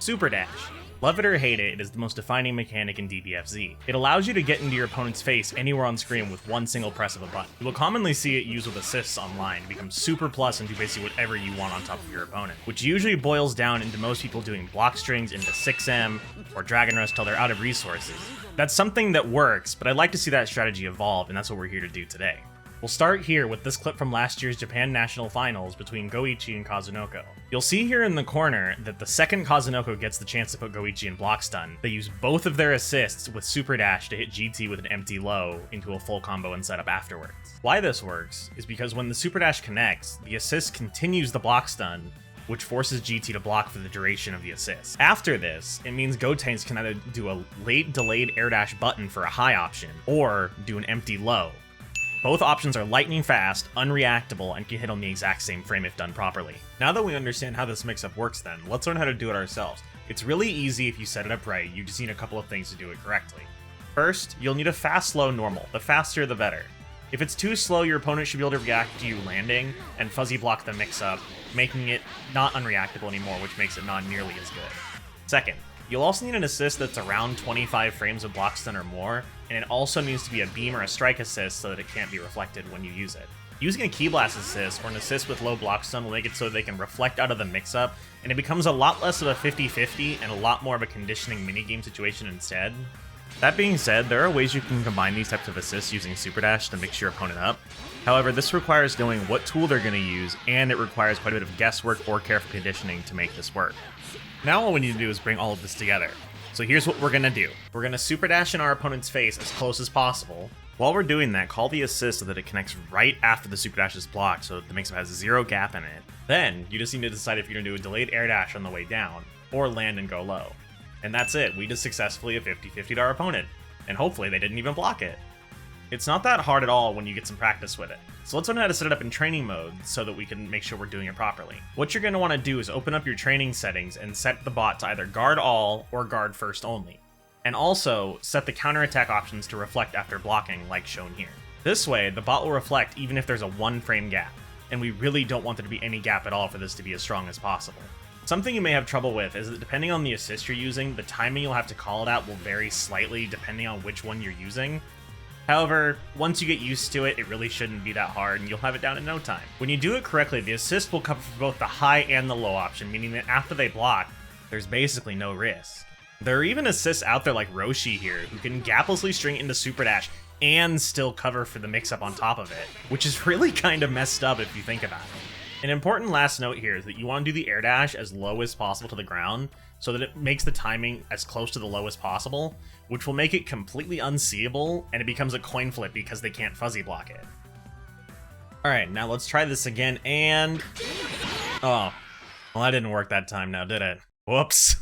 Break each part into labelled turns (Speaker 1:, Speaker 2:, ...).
Speaker 1: Superdash. Love it or hate it, it is the most defining mechanic in DBFZ. It allows you to get into your opponent's face anywhere on screen with one single press of a button. You will commonly see it used with assists online to become super plus and do basically whatever you want on top of your opponent, which usually boils down into most people doing block strings into 6M or Dragon Rush till they're out of resources. That's something that works, but I'd like to see that strategy evolve, and that's what we're here to do today. We'll start here with this clip from last year's Japan National Finals between Goichi and Kazunoko. You'll see here in the corner that the second Kazunoko gets the chance to put Goichi in block stun, they use both of their assists with Super Dash to hit GT with an empty low into a full combo and setup afterwards. Why this works is because when the Super Dash connects, the assist continues the block stun, which forces GT to block for the duration of the assist. After this, it means Gotenks can either do a late delayed air dash button for a high option, or do an empty low. Both options are lightning fast, unreactable, and can hit on the exact same frame if done properly. Now that we understand how this mix-up works then, let's learn how to do it ourselves. It's really easy if you set it up right, you just need a couple of things to do it correctly. First, you'll need a fast, slow, normal. The faster, the better. If it's too slow, your opponent should be able to react to you landing, and fuzzy block the mix-up, making it not unreactable anymore, which makes it not nearly as good. Second, you'll also need an assist that's around 25 frames of block stun or more, and it also needs to be a beam or a strike assist so that it can't be reflected when you use it. Using a key blast assist or an assist with low block stun will make it so they can reflect out of the mix-up, and it becomes a lot less of a 50-50 and a lot more of a conditioning minigame situation instead. That being said, there are ways you can combine these types of assists using Super Dash to mix your opponent up. However, this requires knowing what tool they're going to use, and it requires quite a bit of guesswork or careful conditioning to make this work. Now all we need to do is bring all of this together. So here's what we're going to do. We're going to Super Dash in our opponent's face as close as possible. While we're doing that, call the assist so that it connects right after the Super Dash is blocked so that the mix-up has zero gap in it. Then, you just need to decide if you're going to do a delayed air dash on the way down, or land and go low. And that's it, we just successfully 50-50'd our opponent. And hopefully they didn't even block it. It's not that hard at all when you get some practice with it. So let's learn how to set it up in training mode so that we can make sure we're doing it properly. What you're going to want to do is open up your training settings and set the bot to either guard all or guard first only. And also set the counterattack options to reflect after blocking like shown here. This way, the bot will reflect even if there's a 1 frame gap, and we really don't want there to be any gap at all for this to be as strong as possible. Something you may have trouble with is that depending on the assist you're using, the timing you'll have to call it out will vary slightly depending on which one you're using. However, once you get used to it, it really shouldn't be that hard and you'll have it down in no time. When you do it correctly, the assist will cover for both the high and the low option, meaning that after they block, there's basically no risk. There are even assists out there like Roshi here, who can gaplessly string into Super Dash and still cover for the mix-up on top of it, which is really kind of messed up if you think about it. An important last note here is that you want to do the air dash as low as possible to the ground, so that it makes the timing as close to the low as possible, which will make it completely unseeable, and it becomes a coin flip because they can't fuzzy block it. Alright, now let's try this again, and... oh, well that didn't work that time now, did it? Whoops.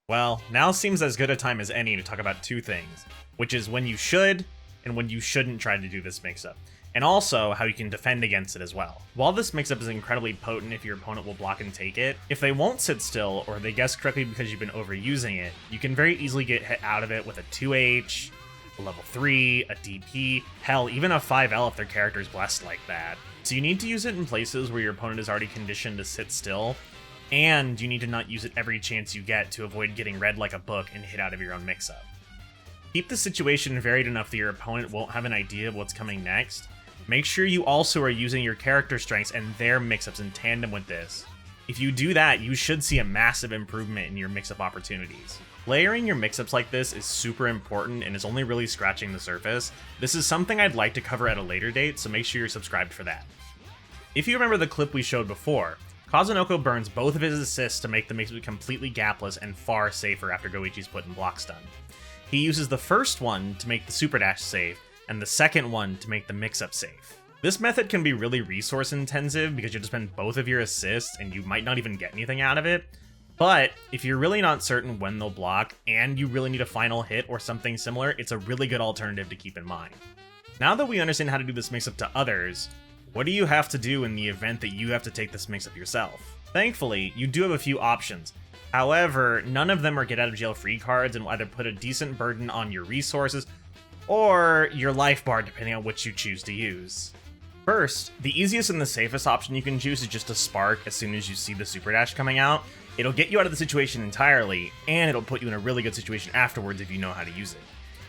Speaker 1: Well, now seems as good a time as any to talk about two things, which is when you should, and when you shouldn't try to do this mix-up. And also how you can defend against it as well. While this mix-up is incredibly potent if your opponent will block and take it, if they won't sit still or they guess correctly because you've been overusing it, you can very easily get hit out of it with a 2H, a level 3, a DP, hell, even a 5L if their character is blessed like that. So you need to use it in places where your opponent is already conditioned to sit still, and you need to not use it every chance you get to avoid getting read like a book and hit out of your own mix-up. Keep the situation varied enough that your opponent won't have an idea of what's coming next. Make sure you also are using your character strengths and their mix-ups in tandem with this. If you do that, you should see a massive improvement in your mix-up opportunities. Layering your mix-ups like this is super important and is only really scratching the surface. This is something I'd like to cover at a later date, so make sure you're subscribed for that. If you remember the clip we showed before, Kazunoko burns both of his assists to make the mix-up completely gapless and far safer after Goichi's put in block stun. He uses the first one to make the Super Dash safe, and the second one to make the mix-up safe. This method can be really resource intensive because you have to spend both of your assists and you might not even get anything out of it, but if you're really not certain when they'll block and you really need a final hit or something similar, it's a really good alternative to keep in mind. Now that we understand how to do this mix-up to others, what do you have to do in the event that you have to take this mix-up yourself? Thankfully, you do have a few options. However, none of them are get out of jail free cards and will either put a decent burden on your resources or your life bar depending on which you choose to use. First, the easiest and the safest option you can choose is just to spark as soon as you see the Super Dash coming out, It'll get you out of the situation entirely, and it'll put you in a really good situation afterwards if you know how to use it.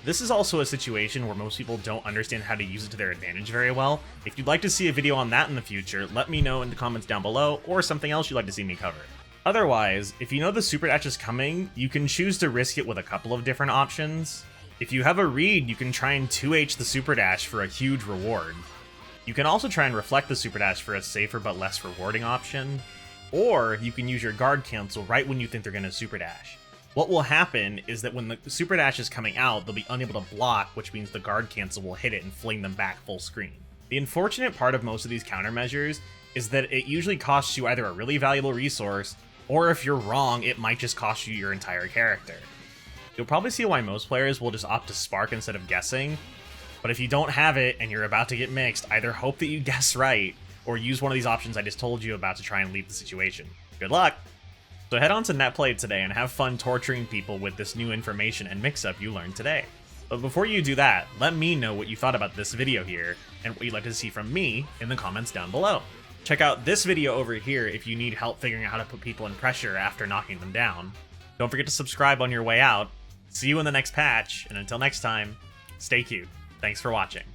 Speaker 1: This is also a situation where most people don't understand how to use it to their advantage very well. If you'd like to see a video on that in the future, let me know in the comments down below, or something else you'd like to see me cover. Otherwise, if you know the Superdash is coming, you can choose to risk it with a couple of different options. If you have a read, you can try and 2H the Superdash for a huge reward. You can also try and reflect the Superdash for a safer but less rewarding option. Or you can use your guard cancel right when you think they're going to Superdash. What will happen is that when the Superdash is coming out, they'll be unable to block, which means the guard cancel will hit it and fling them back full screen. The unfortunate part of most of these countermeasures is that it usually costs you either a really valuable resource, or if you're wrong, it might just cost you your entire character. You'll probably see why most players will just opt to spark instead of guessing, but if you don't have it and you're about to get mixed, either hope that you guess right, or use one of these options I just told you about to try and leave the situation. Good luck! So head on to Netplay today and have fun torturing people with this new information and mix-up you learned today. But before you do that, let me know what you thought about this video here, and what you'd like to see from me in the comments down below. Check out this video over here if you need help figuring out how to put people in pressure after knocking them down. Don't forget to subscribe on your way out. See you in the next patch, and until next time, stay cute. Thanks for watching.